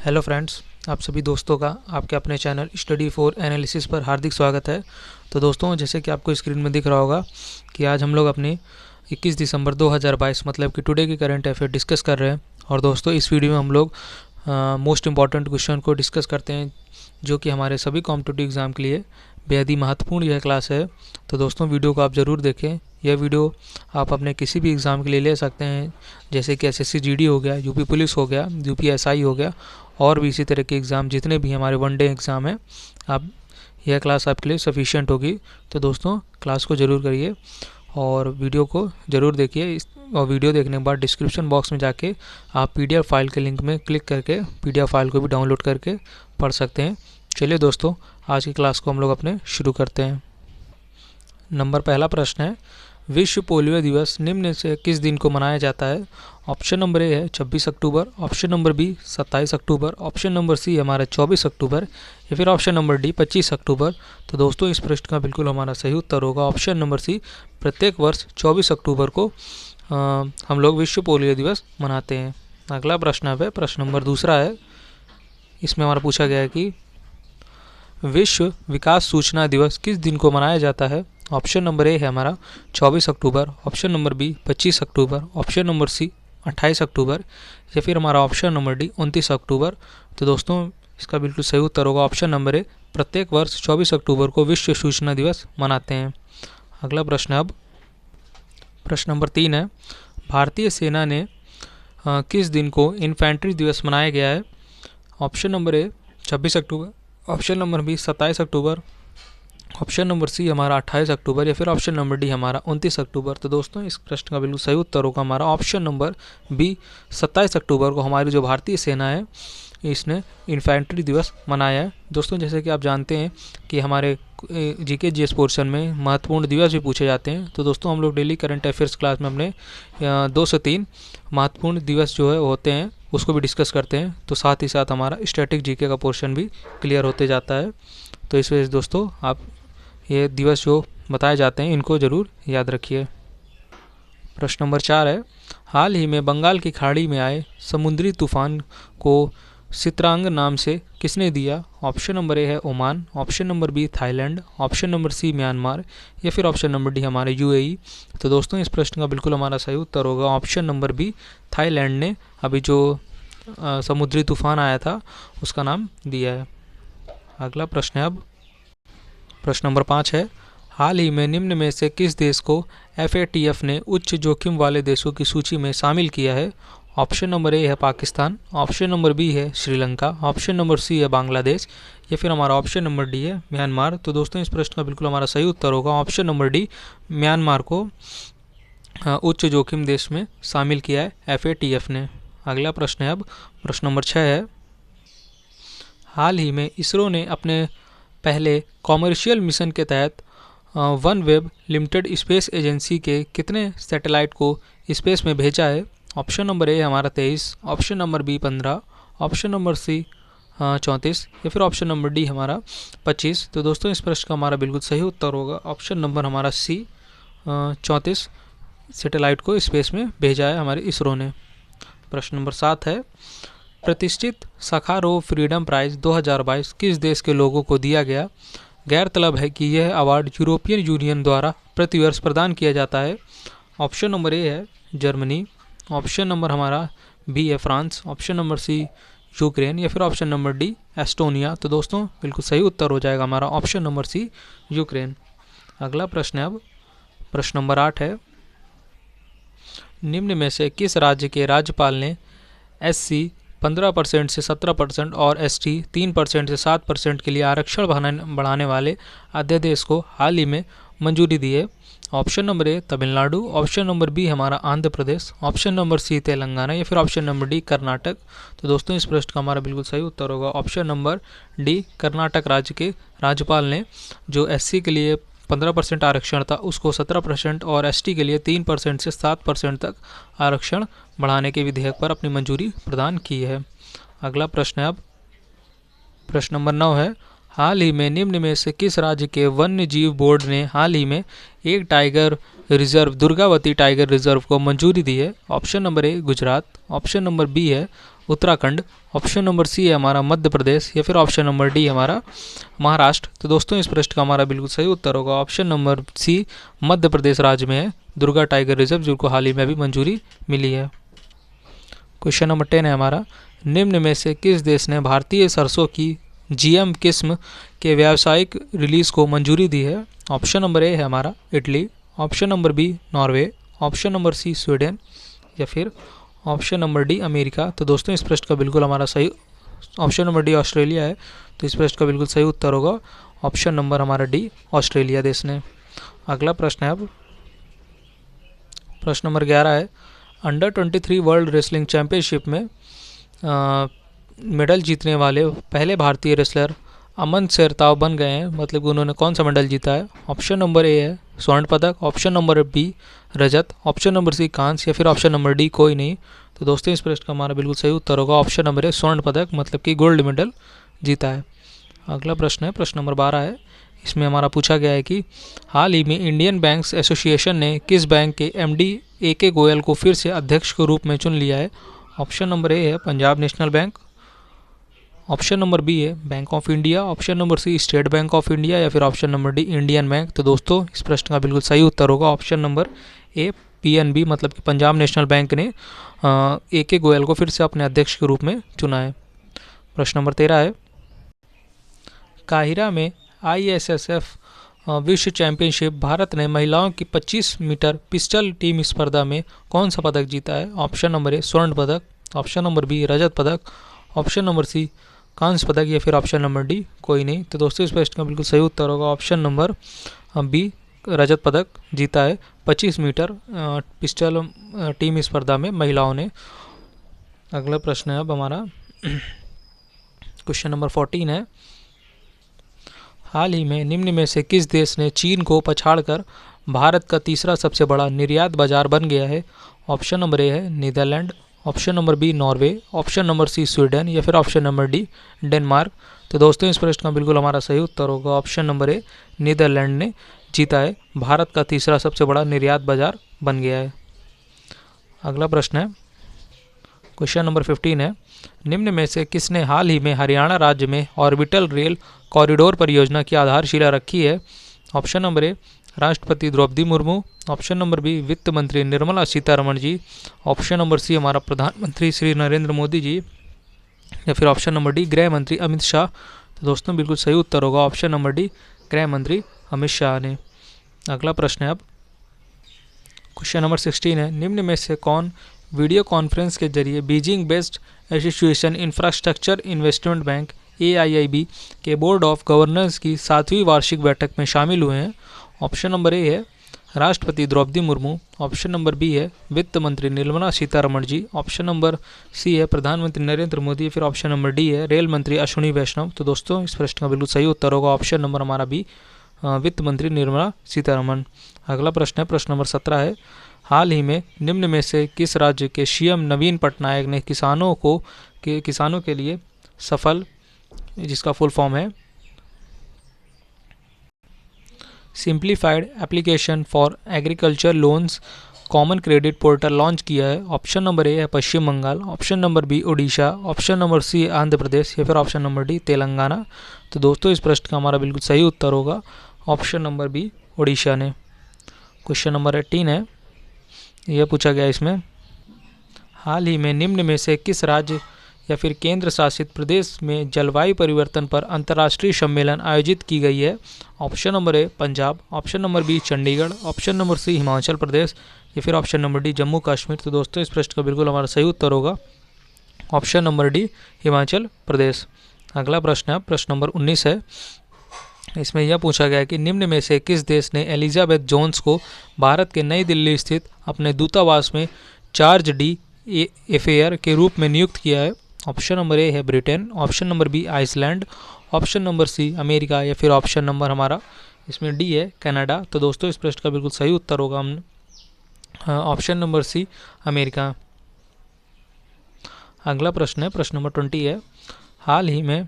Hello friends, आप सभी दोस्तों का आपके अपने चैनल स्टडी फॉर एनालिसिस पर हार्दिक स्वागत है। तो दोस्तों, जैसे कि आपको स्क्रीन में दिख रहा होगा कि आज हम लोग अपने 21 दिसंबर 2022 मतलब कि टुडे की करंट अफेयर डिस्कस कर रहे हैं। और दोस्तों, इस वीडियो में हम लोग मोस्ट इम्पॉर्टेंट क्वेश्चन को डिस्कस करते हैं जो कि हमारे सभी कॉम्पिटिटिव एग्ज़ाम के लिए बेहद ही महत्वपूर्ण यह क्लास है। तो दोस्तों, वीडियो को आप ज़रूर देखें। यह वीडियो आप अपने किसी भी एग्ज़ाम के लिए ले सकते हैं, जैसे कि एसएससी जीडी हो गया, यूपी पुलिस हो गया, यूपी एसआई हो गया और भी इसी तरह के एग्ज़ाम जितने भी हमारे वनडे एग्ज़ाम हैं, आप यह क्लास आपके लिए सफिशिएंट होगी। तो दोस्तों, क्लास को ज़रूर करिए और वीडियो को ज़रूर देखिए। और वीडियो देखने के बाद डिस्क्रिप्शन बॉक्स में जाके आप पीडीएफ फाइल के लिंक में क्लिक करके पीडीएफ फाइल को भी डाउनलोड करके पढ़ सकते हैं। चलिए दोस्तों, आज की क्लास को हम लोग अपने शुरू करते हैं। पहला प्रश्न है, विश्व पोलियो दिवस निम्न से किस दिन को मनाया जाता है? ऑप्शन नंबर ए है 26 October, option number B 27 October, option number C हमारा 24 अक्टूबर या फिर ऑप्शन नंबर डी 25 अक्टूबर। तो दोस्तों, इस प्रश्न का बिल्कुल हमारा सही उत्तर होगा ऑप्शन नंबर सी। प्रत्येक वर्ष 24 अक्टूबर को हम लोग विश्व पोलियो दिवस मनाते हैं। अगला प्रश्न है प्रश्न नंबर दूसरा है। इसमें हमारा पूछा गया है कि विश्व विकास सूचना दिवस किस दिन को मनाया जाता है? ऑप्शन नंबर ए है हमारा 24 अक्टूबर, ऑप्शन नंबर बी 25 अक्टूबर, ऑप्शन नंबर सी 28 अक्टूबर या फिर हमारा ऑप्शन नंबर डी 29 अक्टूबर। तो दोस्तों, इसका बिल्कुल सही उत्तर होगा ऑप्शन नंबर ए। प्रत्येक वर्ष 24 अक्टूबर को विश्व सूचना दिवस मनाते हैं। अगला प्रश्न अब प्रश्न नंबर 3 है, भारतीय सेना ने किस दिन को इन्फेंट्री दिवस मनाया गया है? Option number A 26 October, option number B 27 October, option number C हमारा 28 अक्टूबर या फिर ऑप्शन नंबर डी हमारा 29 अक्टूबर। तो दोस्तों, इस प्रश्न का बिल्कुल सही उत्तर होगा हमारा ऑप्शन नंबर बी 27 अक्टूबर को हमारी जो भारतीय सेना है इसने इन्फेंट्री दिवस मनाया है। दोस्तों, जैसे कि आप जानते हैं कि हमारे जीके जीएस पोर्शन में महत्वपूर्ण दिवस भी पूछे जाते हैं। तो दोस्तों, हम लोग डेली करंट अफेयर्स क्लास में अपने 2 से 3 महत्वपूर्ण दिवस जो है होते हैं उसको भी डिस्कस करते हैं। तो साथ ही साथ हमारा स्टैटिक जीके का पोर्शन भी क्लियर होते जाता है। तो इस वजह से दोस्तों, आप ये दिवस जो बताए जाते हैं इनको ज़रूर याद रखिए। प्रश्न नंबर 4 है, हाल ही में बंगाल की खाड़ी में आए समुद्री तूफान को सित्रांग नाम से किसने दिया? ऑप्शन नंबर ए है Oman, option number B Thailand, option number C Myanmar या फिर ऑप्शन नंबर डी हमारे यूएई। तो दोस्तों, इस प्रश्न का बिल्कुल हमारा सही उत्तर होगा ऑप्शन नंबर बी। थाईलैंड ने अभी जो समुद्री तूफान आया था उसका नाम दिया है। अगला प्रश्न है अब प्रश्न नंबर 5 है, हाल ही में निम्न में से किस देश को एफएटीएफ ने उच्च जोखिम वाले देशों की सूची में शामिल किया है? ऑप्शन नंबर ए है पाकिस्तान, ऑप्शन नंबर बी है श्रीलंका, ऑप्शन नंबर सी है बांग्लादेश या फिर हमारा ऑप्शन नंबर डी है म्यांमार। तो दोस्तों, इस प्रश्न का बिल्कुल हमारा सही उत्तर होगा ऑप्शन नंबर डी। म्यांमार को उच्च जोखिम देश में शामिल किया है एफएटीएफ ने। अगला प्रश्न है अब प्रश्न नंबर 6 है, हाल ही में इसरो ने अपने पहले कॉमर्शियल मिशन के तहत one web limited space agency के कितने सैटेलाइट को स्पेस में भेजा है? ऑप्शन नंबर ए हमारा 23, option number B 15, option number C 34 या फिर ऑप्शन नंबर डी हमारा 25। तो दोस्तों, इस प्रश्न का हमारा बिल्कुल सही उत्तर होगा ऑप्शन नंबर हमारा सी 34 सैटेलाइट को स्पेस में भेजा है हमारे इसरो ने। प्रश्न नंबर 7 है, प्रतिष्ठित साखारोव फ्रीडम प्राइज़ 2022 किस देश के लोगों को दिया गया? गैरतलब है कि यह अवार्ड यूरोपियन यूनियन द्वारा प्रतिवर्ष प्रदान किया जाता है। ऑप्शन नंबर ए है जर्मनी, ऑप्शन नंबर हमारा बी है France, option number C Ukraine या फिर ऑप्शन नंबर डी एस्टोनिया। तो दोस्तों, बिल्कुल सही उत्तर हो जाएगा हमारा ऑप्शन नंबर सी यूक्रेन। अगला प्रश्न है अब प्रश्न नंबर 8 है, निम्न में से किस राज्य के राज्यपाल ने एससी 15% से 17% और एसटी 3% से 7% के लिए आरक्षण बढ़ाने वाले अध्यादेश को हाल ही में मंजूरी दी है? Option number A Tamil Nadu, option number B हमारा Andhra Pradesh, option number C Telangana या फिर ऑप्शन नंबर डी कर्नाटक। तो दोस्तों, इस प्रश्न का हमारा बिल्कुल सही उत्तर होगा ऑप्शन नंबर डी। कर्नाटक राज्य के राज्यपाल ने जो एससी के लिए 15% आरक्षण था उसको 17% और एसटी के लिए 3% से 7% तक आरक्षण बढ़ाने के विधेयक पर अपनी मंजूरी प्रदान की है। अगला प्रश्न है अब प्रश्न नंबर 9 है, हाल ही में निम्न में से किस राज्य के वन्य जीव बोर्ड ने हाल ही में एक tiger reserve Durgavati tiger reserve को मंजूरी दी है? Option number A Gujarat, option number B है उत्तराखंड, ऑप्शन नंबर सी है हमारा मध्य प्रदेश, या फिर ऑप्शन नंबर डी हमारा महाराष्ट्र। तो दोस्तों इस प्रश्न का हमारा बिल्कुल सही उत्तर होगा ऑप्शन नंबर सी, मध्य प्रदेश राज्य में है दुर्गा टाइगर रिजर्व, जिनको हाल ही में अभी मंजूरी मिली है। क्वेश्चन नंबर 10 है हमारा, निम्न में से किस देश ने भारतीय सरसों की जीएम किस्म के व्यावसायिक रिलीज को मंजूरी दी है? ऑप्शन नंबर ए है हमारा Italy, option number B Norway, option number C Sweden, या फिर ऑप्शन नंबर डी अमेरिका। तो दोस्तों इस प्रश्न का बिल्कुल हमारा सही ऑप्शन नंबर डी ऑस्ट्रेलिया है। तो इस प्रश्न का बिल्कुल सही उत्तर होगा ऑप्शन नंबर हमारा डी ऑस्ट्रेलिया देश ने। अगला प्रश्न है अब प्रश्न नंबर 11 है, अंडर 23 वर्ल्ड रेसलिंग चैंपियनशिप में मेडल जीतने वाले पहले भारतीय रेसलर अमन सेरताव बन गए हैं, मतलब कि उन्होंने कौन सा मेडल जीता है? ऑप्शन नंबर ए है स्वर्ण पदक, ऑप्शन नंबर बी रजत, ऑप्शन नंबर सी कांस्य, या फिर ऑप्शन नंबर डी कोई नहीं। तो दोस्तों इस प्रश्न का हमारा बिल्कुल सही उत्तर होगा ऑप्शन नंबर ए स्वर्ण पदक, मतलब कि गोल्ड मेडल जीता है। अगला प्रश्न है प्रश्न नंबर 12 है, इसमें हमारा पूछा गया है कि हाल ही में इंडियन बैंक्स एसोसिएशन ने किस बैंक के एमडी ए.के. गोयल को फिर से अध्यक्ष के रूप में चुन लिया है? ऑप्शन नंबर ए है Punjab national bank, option number B है bank of India, option number C state bank of India, या फिर option number D Indian bank. तो दोस्तों इस प्रश्न का बिल्कुल सही उत्तर होगा ऑप्शन नंबर ए पीएनबी, मतलब कि पंजाब नेशनल बैंक ने ए.के. गोयल को फिर से अपने अध्यक्ष के रूप में चुना है। प्रश्न नंबर 13 है, काहिरा में ISSF विश्व चैंपियनशिप भारत ने महिलाओं की 25 मीटर पिस्टल टीम स्पर्धा में कौन सा पदक जीता है? ऑप्शन नंबर ए स्वर्ण पदक, ऑप्शन नंबर बी रजत पदक, ऑप्शन नंबर सी कांस्य पदक, या फिर ऑप्शन नंबर डी कोई नहीं। तो दोस्तों इस प्रश्न का बिल्कुल सही उत्तर होगा ऑप्शन नंबर बी रजत पदक जीता है 25 मीटर पिस्टल टीम स्पर्धा में महिलाओं ने। अगला प्रश्न है अब हमारा क्वेश्चन नंबर 14 है, हाल ही में निम्न में से किस देश ने चीन को पछाड़कर भारत का तीसरा सबसे बड़ा निर्यात बाजार बन गया है? ऑप्शन नंबर ए है Netherlands, option number B Norway, option number C Sweden, या फिर ऑप्शन नंबर डी डेनमार्क। तो दोस्तों इस प्रश्न का बिल्कुल हमारा सही उत्तर होगा ऑप्शन नंबर ए नीदरलैंड ने जीता है, भारत का तीसरा सबसे बड़ा निर्यात बाजार बन गया है। अगला प्रश्न है क्वेश्चन नंबर 15 है, निम्न में से किसने हाल ही में हरियाणा राज्य में ऑर्बिटल रेल कॉरिडोर परियोजना की आधारशिला रखी है? ऑप्शन नंबर ए राष्ट्रपति Draupadi Murmu, option number B वित्त मंत्री Nirmala Sitharaman ji, option number C हमारा प्रधानमंत्री श्री नरेंद्र मोदी जी, या फिर ऑप्शन नंबर डी गृह मंत्री अमित शाह। तो दोस्तों बिल्कुल सही उत्तर होगा ऑप्शन नंबर डी गृह मंत्री अमित शाह ने। अगला प्रश्न है अब क्वेश्चन नंबर 16 है, निम्न में से कौन वीडियो कॉन्फ्रेंस के जरिए Beijing based association infrastructure investment bank AIIB के बोर्ड ऑफ गवर्नर्स की 7वीं वार्षिक बैठक में शामिल हुए हैं? ऑप्शन नंबर ए है राष्ट्रपति Draupadi Murmu, option number B है वित्त मंत्री Nirmala Sitharaman ji, option number C है प्रधानमंत्री नरेंद्र मोदी, फिर ऑप्शन नंबर डी है रेल मंत्री अश्विनी वैष्णव। तो दोस्तों इस प्रश्न का बिल्कुल सही उत्तर होगा ऑप्शन नंबर हमारा बी वित्त मंत्री निर्मला सीतारमण। अगला प्रश्न है प्रश्न नंबर 17 है, हाल ही में निम्न में से किस राज्य के सीएम नवीन पटनायक ने किसानों के लिए सफल, जिसका फुल फॉर्म है simplified application for agriculture loans common credit portal launch किया है? ऑप्शन नंबर ए है Paschim Bangal, option number B Orissa, option number C Andhra Pradesh, या फिर ऑप्शन नंबर डी तेलंगाना। तो दोस्तों इस प्रश्न का हमारा बिल्कुल सही उत्तर होगा ऑप्शन नंबर बी उड़ीसा ने। क्वेश्चन नंबर 18 है, यह पूछा गया इसमें, हाल ही में निम्न में से किस राज्य या फिर केंद्र शासित प्रदेश में जलवायु परिवर्तन पर अंतर्राष्ट्रीय सम्मेलन आयोजित की गई है? Option number A Punjab, option number B Chandigarh, option number C Himachal Pradesh, या फिर option number D Jammu Kashmir. तो दोस्तों इस प्रश्न का बिल्कुल हमारा सही उत्तर होगा option number D Himachal Pradesh. अगला प्रश्न है प्रश्न नंबर 19 है, इसमें यह पूछा गया है कि निम्न में से किस देश ने एलिजाबेथ जोन्स को भारत के नई दिल्ली स्थित अपने दूतावास में चार्ज डी अफेयर के रूप में नियुक्त किया है? ऑप्शन नंबर ए है Britain, option number B Iceland, option number C America, या फिर ऑप्शन नंबर हमारा इसमें डी है कनाडा। तो दोस्तों इस प्रश्न का बिल्कुल सही उत्तर होगा हमने ऑप्शन नंबर सी अमेरिका। अगला प्रश्न है प्रश्न नंबर 20 है, हाल ही में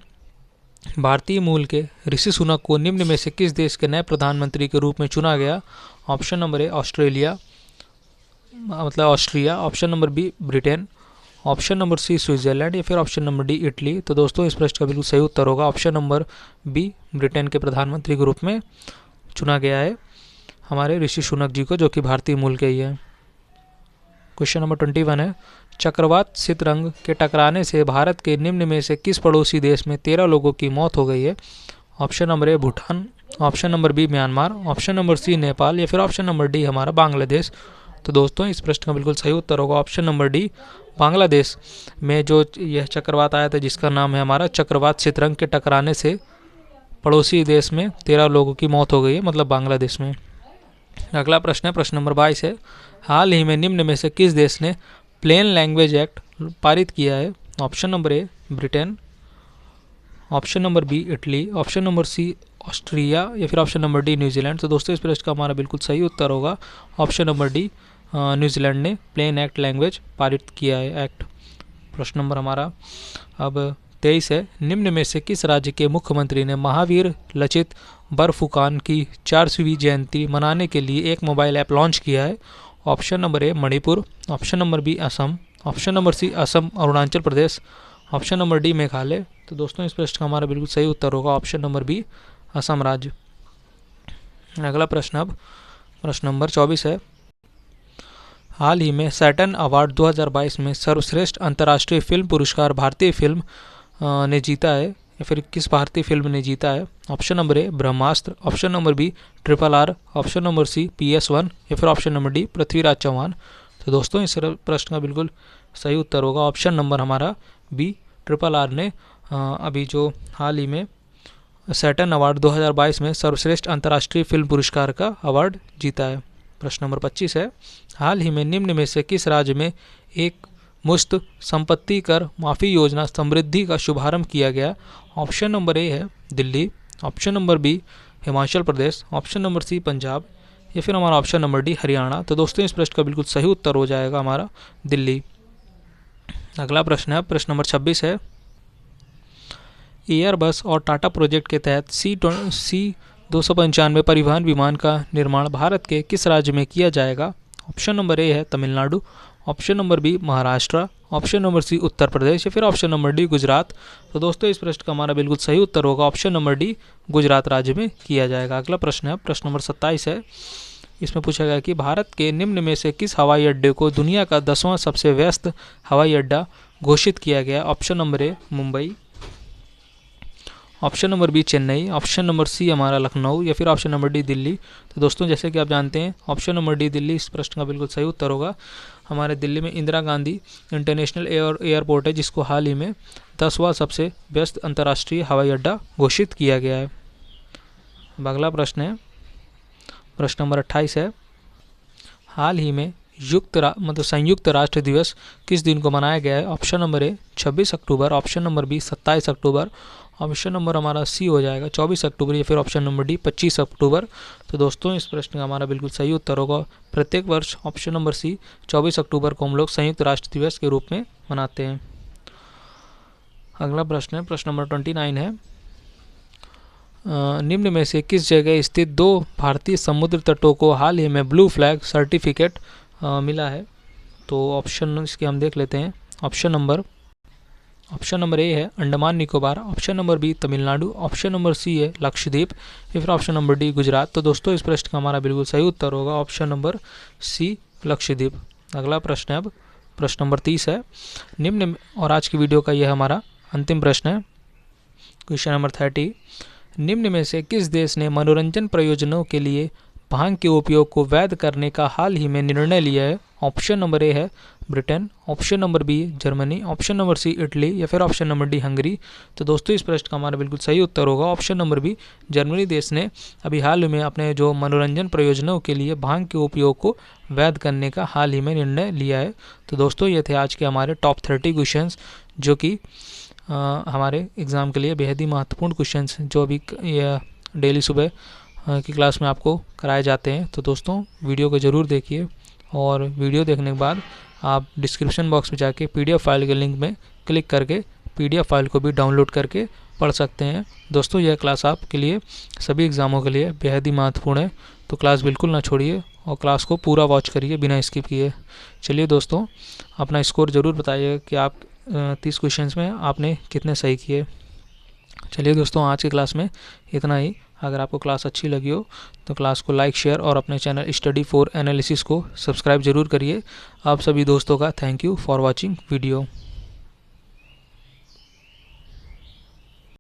भारतीय मूल के ऋषि सुनक को निम्न में से किस देश के नए प्रधानमंत्री के रूप में चुना गया? ऑप्शन नंबर ए ऑस्ट्रेलिया, मतलब Austria, option number B Britain, option number C Switzerland या फिर ऑप्शन नंबर डी इटली। तो दोस्तों इस प्रश्न का बिल्कुल सही उत्तर होगा ऑप्शन नंबर बी, ब्रिटेन के प्रधानमंत्री के रूप में चुना गया है हमारे ऋषि सुनक जी को, जो कि भारतीय मूल के ही है। क्वेश्चन नंबर 21 है, चक्रवात सितरंग के टकराने से भारत के निम्न में से किस पड़ोसी देश में 13 लोगों की मौत हो गई है? Option number A Bhutan, option number B Myanmar, option number C Nepal या फिर ऑप्शन नंबर डी हमारा बांग्लादेश। तो दोस्तों इस प्रश्न का बिल्कुल सही उत्तर होगा ऑप्शन नंबर डी, बांग्लादेश में जो यह चक्रवात आया था जिसका नाम है हमारा चक्रवात सितरंग के टकराने से पड़ोसी देश में 13 लोगों की मौत हो गई है, मतलब बांग्लादेश में। अगला प्रश्न है प्रश्न नंबर 22 है, हाल ही में निम्न में से किस देश ने प्लेन लैंग्वेज एक्ट पारित किया है? Option number A Britain, option number B Italy, option number C Austria या फिर ऑप्शन नंबर डी न्यूजीलैंड। तो दोस्तों इस प्रश्न का हमारा बिल्कुल सही उत्तर होगा ऑप्शन नंबर डी, न्यूजीलैंड ने प्लेन एक्ट लैंग्वेज पारित किया है एक्ट। प्रश्न नंबर हमारा अब 23 है, निम्न में से किस राज्य के मुख्यमंत्री ने महावीर लचित बरफुकान की 400वीं जयंती मनाने के लिए एक मोबाइल ऐप लॉन्च किया है? Option number A Manipur, option number B Assam, option number C Assam Arunachal Pradesh, option number D Meghalaya. तो दोस्तों इस प्रश्न का हमारा बिल्कुल सही उत्तर होगा ऑप्शन नंबर बी, असम राज्य। अगला प्रश्न अब प्रश्न नंबर 24 है, हाल ही में सैटर्न अवार्ड 2022 में सर्वश्रेष्ठ अंतर्राष्ट्रीय फिल्म पुरस्कार भारतीय फिल्म ने जीता है या फिर किस भारतीय फिल्म ने जीता है? Option number A Brahmastra, option number B RRR, option number C PS1 या फिर option number D Prithviraj Chauhan. तो दोस्तों इस प्रश्न का बिल्कुल सही उत्तर होगा ऑप्शन नंबर हमारा बी, RRR ने अभी जो हाल ही में सैटर्न अवार्ड 2022 में सर्वश्रेष्ठ अंतर्राष्ट्रीय फिल्म पुरस्कार का अवार्ड जीता है। प्रश्न नंबर 25 है, हाल ही में निम्न में से किस राज्य में एक मुश्त संपत्ति कर माफ़ी योजना समृद्धि का शुभारंभ किया गया? ऑप्शन नंबर ए है Delhi, option number B Himachal Pradesh, option number C Punjab या फिर हमारा ऑप्शन नंबर डी हरियाणा। तो दोस्तों इस प्रश्न का बिल्कुल सही उत्तर हो जाएगा हमारा दिल्ली। अगला प्रश्न है प्रश्न नंबर 26 है, एयरबस और टाटा प्रोजेक्ट के तहत C295 परिवहन विमान का निर्माण भारत के किस राज्य में किया जाएगा? ऑप्शन नंबर ए है Tamil Nadu, option number B Maharashtra, option number C Uttar Pradesh या फिर ऑप्शन नंबर डी गुजरात। तो दोस्तों इस प्रश्न का हमारा बिल्कुल सही उत्तर होगा ऑप्शन नंबर डी, गुजरात राज्य में किया जाएगा। अगला प्रश्न है प्रश्न नंबर 27 है, इसमें पूछा गया कि भारत के निम्न में से किस हवाई अड्डे को दुनिया का 10वां सबसे व्यस्त हवाई अड्डा घोषित किया गया? Option number A Mumbai, option number B Chennai, option number C हमारा लखनऊ या फिर ऑप्शन नंबर डी दिल्ली। तो दोस्तों जैसे कि आप जानते हैं ऑप्शन नंबर डी दिल्ली इस प्रश्न का बिल्कुल सही उत्तर होगा। हमारे दिल्ली में इंदिरा गांधी इंटरनेशनल एयरपोर्ट है जिसको हाल ही में 10वां सबसे व्यस्त अंतर्राष्ट्रीय हवाई अड्डा घोषित किया गया है। अगला प्रश्न है प्रश्न नंबर 28 है, हाल ही में संयुक्त राष्ट्र दिवस किस दिन को मनाया गया है? Option number A 26 October, option number B 27 October, option number हमारा सी हो जाएगा 24 अक्टूबर या फिर ऑप्शन नंबर डी 25 अक्टूबर। तो दोस्तों इस प्रश्न का हमारा बिल्कुल सही उत्तर होगा प्रत्येक वर्ष ऑप्शन नंबर सी 24 अक्टूबर को हम लोग संयुक्त राष्ट्र दिवस के रूप में मनाते हैं। अगला प्रश्न है प्रश्न नंबर 29 है, निम्न में से किस जगह स्थित 2 भारतीय समुद्र तटों को हाल ही में ब्लू फ्लैग सर्टिफिकेट मिला है? तो ऑप्शन इसके हम देख लेते हैं। ऑप्शन नंबर ए है Andaman Nicobar, option number B Tamil Nadu, option number C है लक्षद्वीप या फिर ऑप्शन नंबर डी गुजरात। तो दोस्तों इस प्रश्न का हमारा बिल्कुल सही उत्तर होगा ऑप्शन नंबर सी लक्षद्वीप। अगला प्रश्न है अब प्रश्न नंबर 30 है, निम्न और आज की वीडियो का यह हमारा अंतिम प्रश्न है क्वेश्चन नंबर 30, निम्न में से किस देश ने मनोरंजन प्रयोजनों के लिए भांग के उपयोग को वैध करने का हाल ही में निर्णय लिया है? ऑप्शन नंबर ए है Britain, option number B Germany, option number C Italy या फिर ऑप्शन नंबर डी हंगरी। तो दोस्तों इस प्रश्न का हमारा बिल्कुल सही उत्तर होगा ऑप्शन नंबर बी, जर्मनी देश ने अभी हाल में अपने जो मनोरंजन प्रयोजनों के लिए भांग के उपयोग को वैध करने का हाल ही में निर्णय लिया है। तो दोस्तों ये थे आज के हमारे टॉप 30 क्वेश्चंस जो कि हमारे एग्ज़ाम के लिए बेहद ही महत्वपूर्ण क्वेश्चंस जो अभी डेली सुबह की क्लास में आपको कराए जाते हैं। तो दोस्तों वीडियो को ज़रूर देखिए और वीडियो देखने के बाद आप डिस्क्रिप्शन बॉक्स में जाके PDF फाइल के लिंक में क्लिक करके PDF फाइल को भी डाउनलोड करके पढ़ सकते हैं। दोस्तों यह क्लास आपके लिए सभी एग्ज़ामों के लिए बेहद ही महत्वपूर्ण है। तो क्लास बिल्कुल ना छोड़िए और क्लास को पूरा वॉच करिए बिना स्किप किए। चलिए दोस्तों, अपना स्कोर ज़रूर बताइएगा कि आप 30 क्वेश्चंस में आपने कितने सही किए। चलिए दोस्तों, आज की क्लास में इतना ही। अगर आपको क्लास अच्छी लगी हो तो क्लास को लाइक, शेयर और अपने चैनल स्टडी फॉर एनालिसिस को सब्सक्राइब जरूर करिए। आप सभी दोस्तों का thank you for watching video.